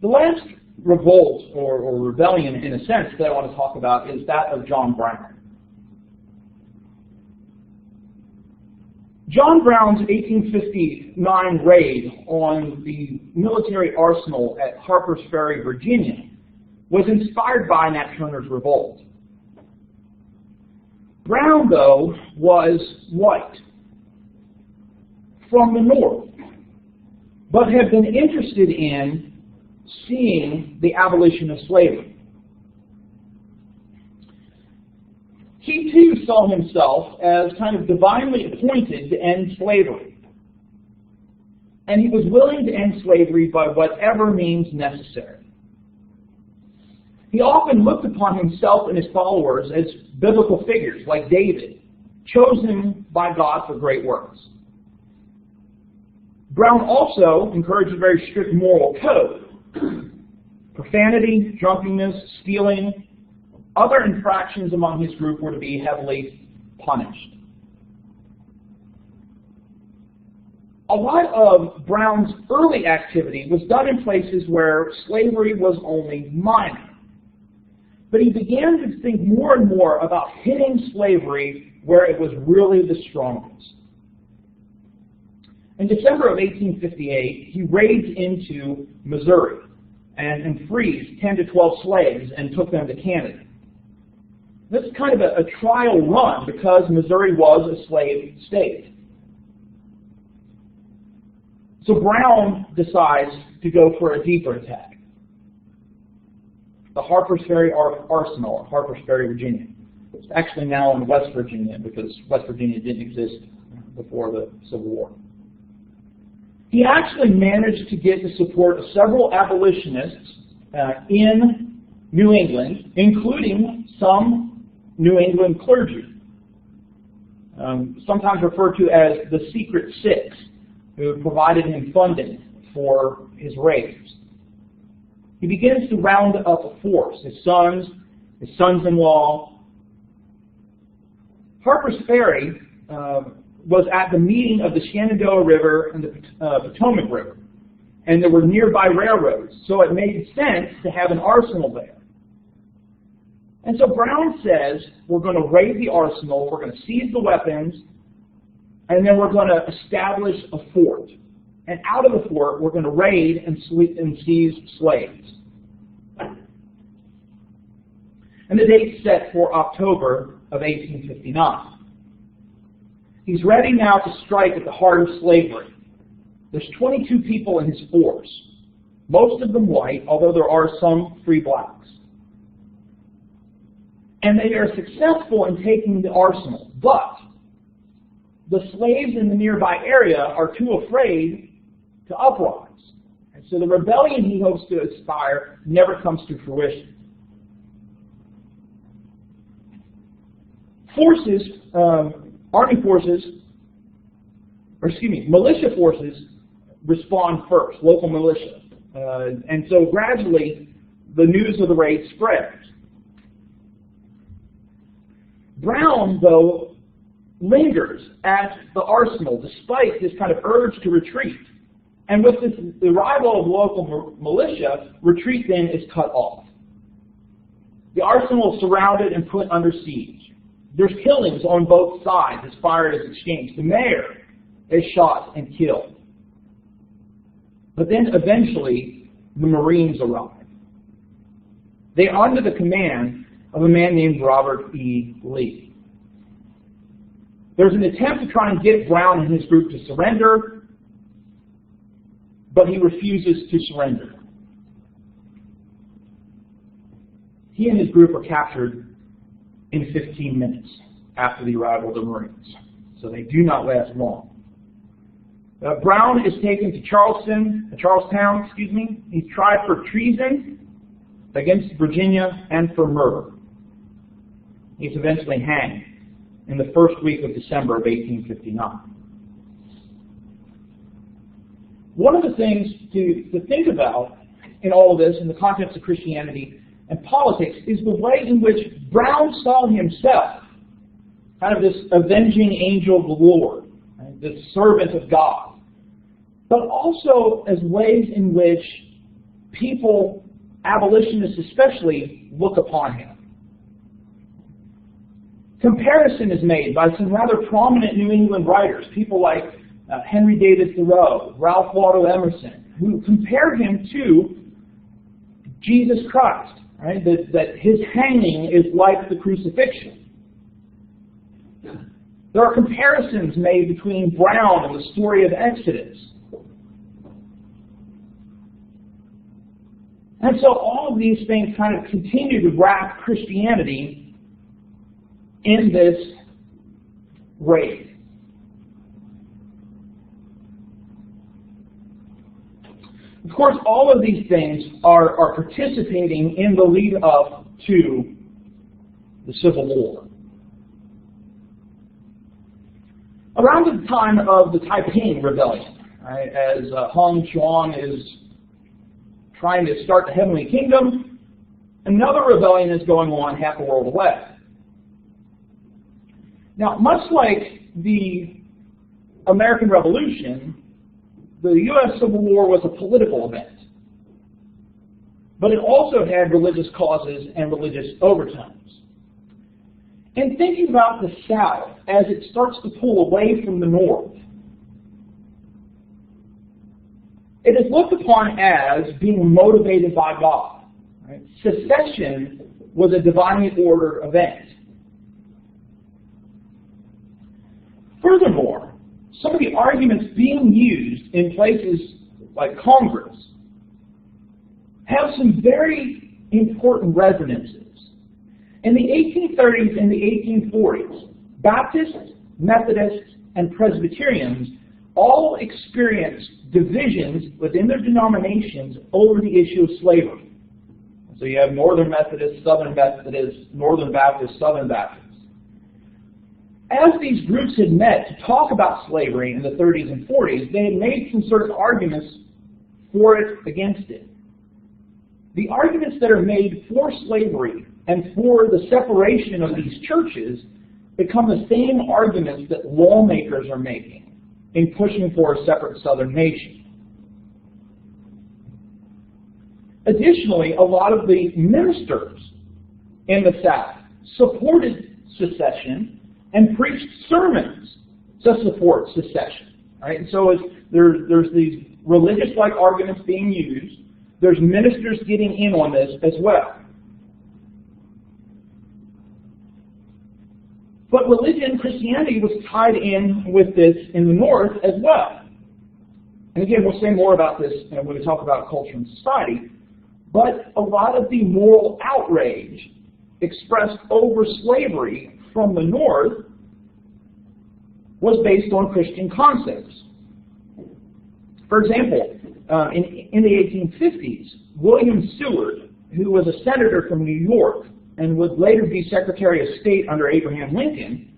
The last revolt, or rebellion in a sense, that I want to talk about is that of John Brown. John Brown's 1859 raid on the military arsenal at Harper's Ferry, Virginia, was inspired by Nat Turner's revolt. Brown, though, was white, from the North, but had been interested in seeing the abolition of slavery. He too saw himself as kind of divinely appointed to end slavery. And he was willing to end slavery by whatever means necessary. He often looked upon himself and his followers as biblical figures like David, chosen by God for great works. Brown also encouraged a very strict moral code. Profanity, drunkenness, stealing, other infractions among his group were to be heavily punished. A lot of Brown's early activity was done in places where slavery was only minor. But he began to think more and more about hitting slavery where it was really the strongest. In December of 1858, he raids into Missouri and frees 10 to 12 slaves and took them to Canada. This is kind of a trial run because Missouri was a slave state. So Brown decides to go for a deeper attack. The Harper's Ferry Arsenal at Harper's Ferry, Virginia. It's actually now in West Virginia because West Virginia didn't exist before the Civil War. He actually managed to get the support of several abolitionists in New England, including some New England clergy, sometimes referred to as the Secret Six, who provided him funding for his raids. He begins to round up a force, his sons-in-law. Harper's Ferry was at the meeting of the Shenandoah River and the Potomac River, and there were nearby railroads, so it made sense to have an arsenal there. And so Brown says, we're going to raid the arsenal, we're going to seize the weapons, and then we're going to establish a fort. And out of the fort, we're going to raid and seize slaves. And the date's set for October of 1859. He's ready now to strike at the heart of slavery. There's 22 people in his force, most of them white, although there are some free blacks. And they are successful in taking the arsenal, but the slaves in the nearby area are too afraid to uprise. And so the rebellion he hopes to inspire never comes to fruition. Militia forces respond first, local militia. And so gradually the news of the raid spreads. Brown, though, lingers at the arsenal despite this kind of urge to retreat. And with the arrival of local militia, retreat then is cut off. The arsenal is surrounded and put under siege. There's killings on both sides as fire is exchanged. The mayor is shot and killed. But then eventually the Marines arrive. They are under the command of a man named Robert E. Lee. There's an attempt to try and get Brown and his group to surrender, but he refuses to surrender. He and his group are captured in 15 minutes after the arrival of the Marines, so they do not last long. Brown is taken to Charlestown. He's tried for treason against Virginia and for murder. He's eventually hanged in the first week of December of 1859. One of the things to think about in all of this, in the context of Christianity and politics, is the way in which Brown saw himself, kind of this avenging angel of the Lord, right? This servant of God, but also as ways in which people, abolitionists especially, look upon him. Comparison is made by some rather prominent New England writers, people like Henry David Thoreau, Ralph Waldo Emerson, who compare him to Jesus Christ, right? That his hanging is like the crucifixion. There are comparisons made between Brown and the story of Exodus. And so all of these things kind of continue to wrap Christianity in this raid. Of course, all of these things are participating in the lead up to the Civil War. Around the time of the Taiping Rebellion, right, as Hung Chuang is trying to start the Heavenly Kingdom, another rebellion is going on half a world away. Now, much like the American Revolution, the U.S. Civil War was a political event. But it also had religious causes and religious overtones. And thinking about the South as it starts to pull away from the North, it is looked upon as being motivated by God. Right? Secession was a divinely ordered event. Furthermore, some of the arguments being used in places like Congress have some very important resonances. In the 1830s and the 1840s, Baptists, Methodists, and Presbyterians all experienced divisions within their denominations over the issue of slavery. So you have Northern Methodists, Southern Methodists, Northern Baptists, Southern Baptists. As these groups had met to talk about slavery in the 30s and 40s, they had made some sort of arguments for it, against it. The arguments that are made for slavery and for the separation of these churches become the same arguments that lawmakers are making in pushing for a separate Southern nation. Additionally, a lot of the ministers in the South supported secession and preached sermons to support secession. Right? And so there's these religious-like arguments being used. There's ministers getting in on this as well. But religion, Christianity, was tied in with this in the North as well. And again, we'll say more about this when we talk about culture and society. But a lot of the moral outrage expressed over slavery from the North was based on Christian concepts. For example, in the 1850s, William Seward, who was a senator from New York and would later be Secretary of State under Abraham Lincoln,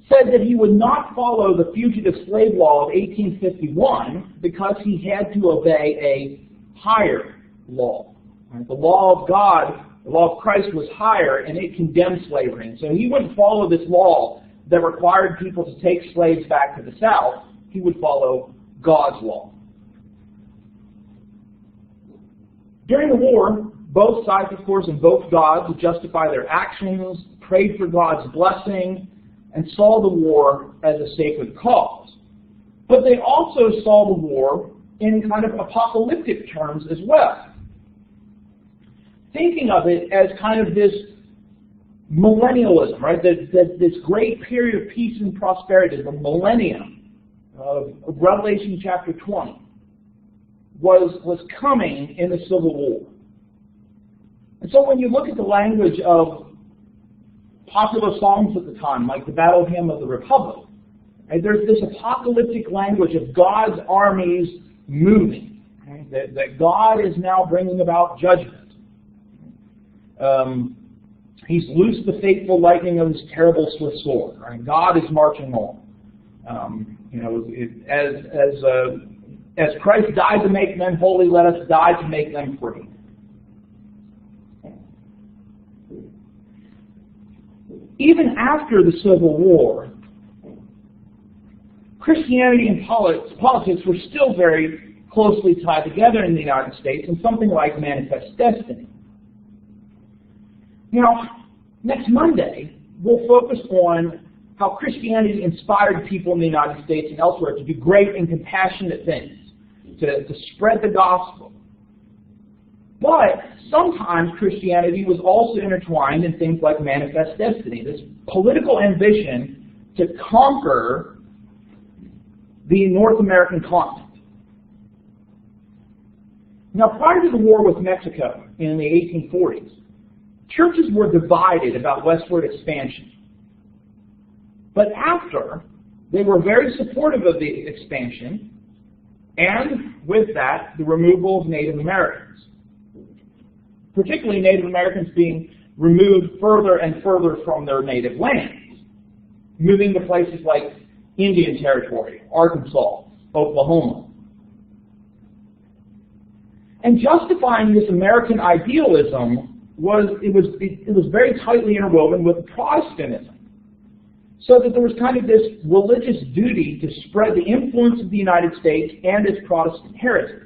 said that he would not follow the Fugitive Slave Law of 1851 because he had to obey a higher law. Right? The law of God, the law of Christ, was higher, and it condemned slavery. And so he wouldn't follow this law that required people to take slaves back to the South. He would follow God's law. During the war, both sides, of course, invoked God to justify their actions, prayed for God's blessing, and saw the war as a sacred cause. But they also saw the war in kind of apocalyptic terms as well, thinking of it as kind of this millennialism, right? This great period of peace and prosperity, the millennium of Revelation chapter 20, was coming in the Civil War. And so when you look at the language of popular songs at the time, like the Battle Hymn of the Republic, right, there's this apocalyptic language of God's armies moving, right, that God is now bringing about judgment. He's loosed the fateful lightning of his terrible swift sword. Right? God is marching on. As Christ died to make men holy, let us die to make them free. Even after the Civil War, Christianity and politics were still very closely tied together in the United States in something like Manifest Destiny. Now, next Monday, we'll focus on how Christianity inspired people in the United States and elsewhere to do great and compassionate things, to spread the gospel. But sometimes Christianity was also intertwined in things like Manifest Destiny, this political ambition to conquer the North American continent. Now, prior to the war with Mexico in the 1840s, churches were divided about westward expansion. But after, they were very supportive of the expansion, and with that, the removal of Native Americans. Particularly Native Americans being removed further and further from their native lands, moving to places like Indian Territory, Arkansas, Oklahoma. And justifying this American idealism was very tightly interwoven with Protestantism. So that there was kind of this religious duty to spread the influence of the United States and its Protestant heritage.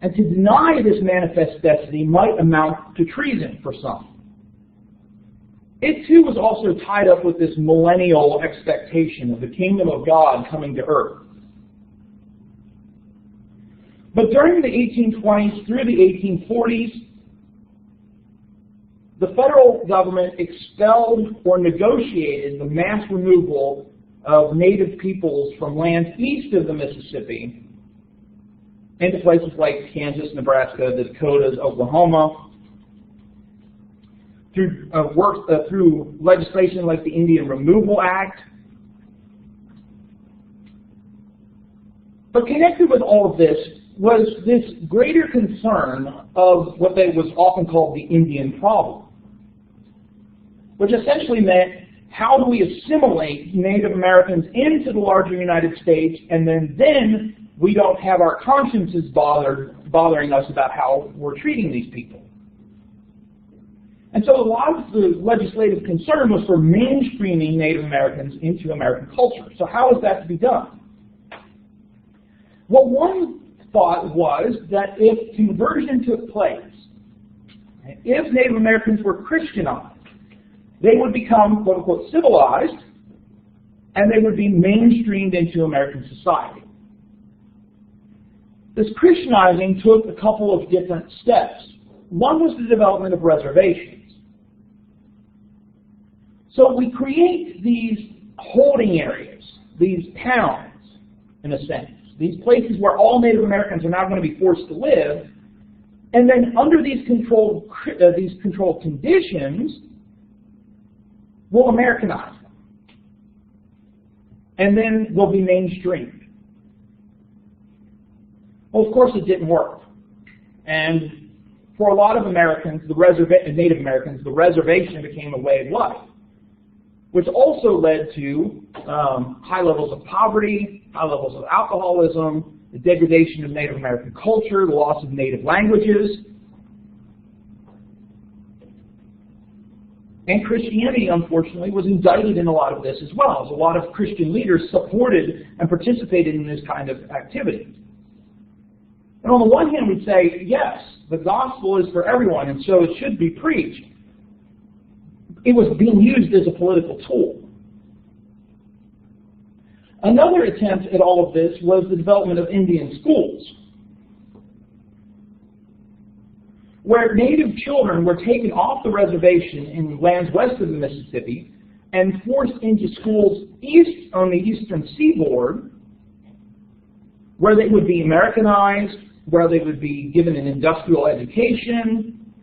And to deny this manifest destiny might amount to treason for some. It too was also tied up with this millennial expectation of the kingdom of God coming to earth. But during the 1820s through the 1840s, the federal government expelled or negotiated the mass removal of native peoples from lands east of the Mississippi into places like Kansas, Nebraska, the Dakotas, Oklahoma, through legislation like the Indian Removal Act. But connected with all of this was this greater concern of what was often called the Indian problem, which essentially meant, how do we assimilate Native Americans into the larger United States, and then we don't have our consciences bothering us about how we're treating these people. And so a lot of the legislative concern was for mainstreaming Native Americans into American culture. So how is that to be done? Well, one thought was that if conversion took place, if Native Americans were Christianized, they would become, quote unquote, civilized, and they would be mainstreamed into American society. This Christianizing took a couple of different steps. One was the development of reservations. So we create these holding areas, these towns, in a sense, these places where all Native Americans are now going to be forced to live, and then under these controlled conditions, we'll Americanize them. And then they'll be mainstreamed. Well, of course it didn't work. And for a lot of Americans, Native Americans, the reservation became a way of life, which also led to high levels of poverty, high levels of alcoholism, the degradation of Native American culture, the loss of native languages. And Christianity, unfortunately, was indicted in a lot of this as well, as a lot of Christian leaders supported and participated in this kind of activity. And on the one hand, we'd say, yes, the gospel is for everyone, and so it should be preached. It was being used as a political tool. Another attempt at all of this was the development of Indian schools, where Native children were taken off the reservation in lands west of the Mississippi and forced into schools east on the eastern seaboard, where they would be Americanized, where they would be given an industrial education,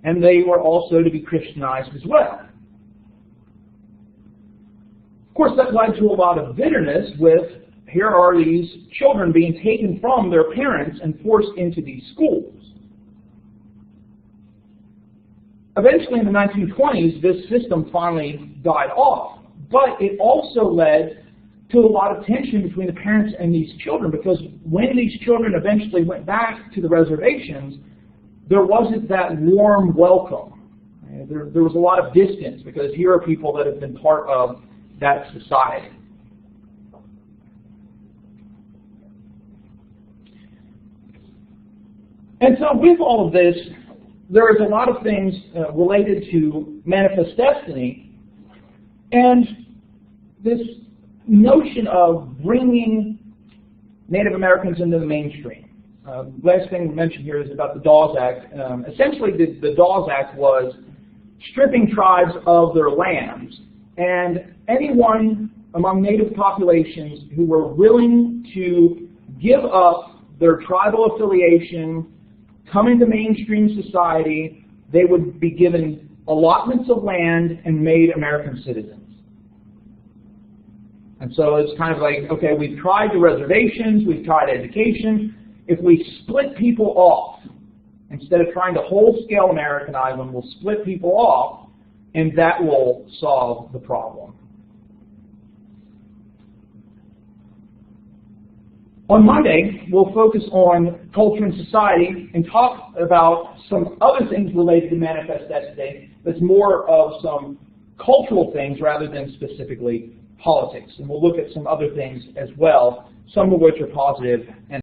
and they were also to be Christianized as well. Of course, that led to a lot of bitterness with, here are these children being taken from their parents and forced into these schools. Eventually, in the 1920s, this system finally died off, but it also led to a lot of tension between the parents and these children, because when these children eventually went back to the reservations, there wasn't that warm welcome. There was a lot of distance, because here are people that have been part of that society. And so with all of this, there is a lot of things related to manifest destiny, and this notion of bringing Native Americans into the mainstream. Last thing to mention here is about the Dawes Act. Essentially, the Dawes Act was stripping tribes of their lands, and anyone among Native populations who were willing to give up their tribal affiliation, come into mainstream society, they would be given allotments of land and made American citizens. And so it's kind of like, okay, we've tried the reservations, we've tried education. If we split people off, instead of trying to whole-scale Americanize them, we'll split people off, and that will solve the problem. On Monday, we'll focus on culture and society and talk about some other things related to manifest destiny that's more of some cultural things rather than specifically politics. And we'll look at some other things as well, some of which are positive and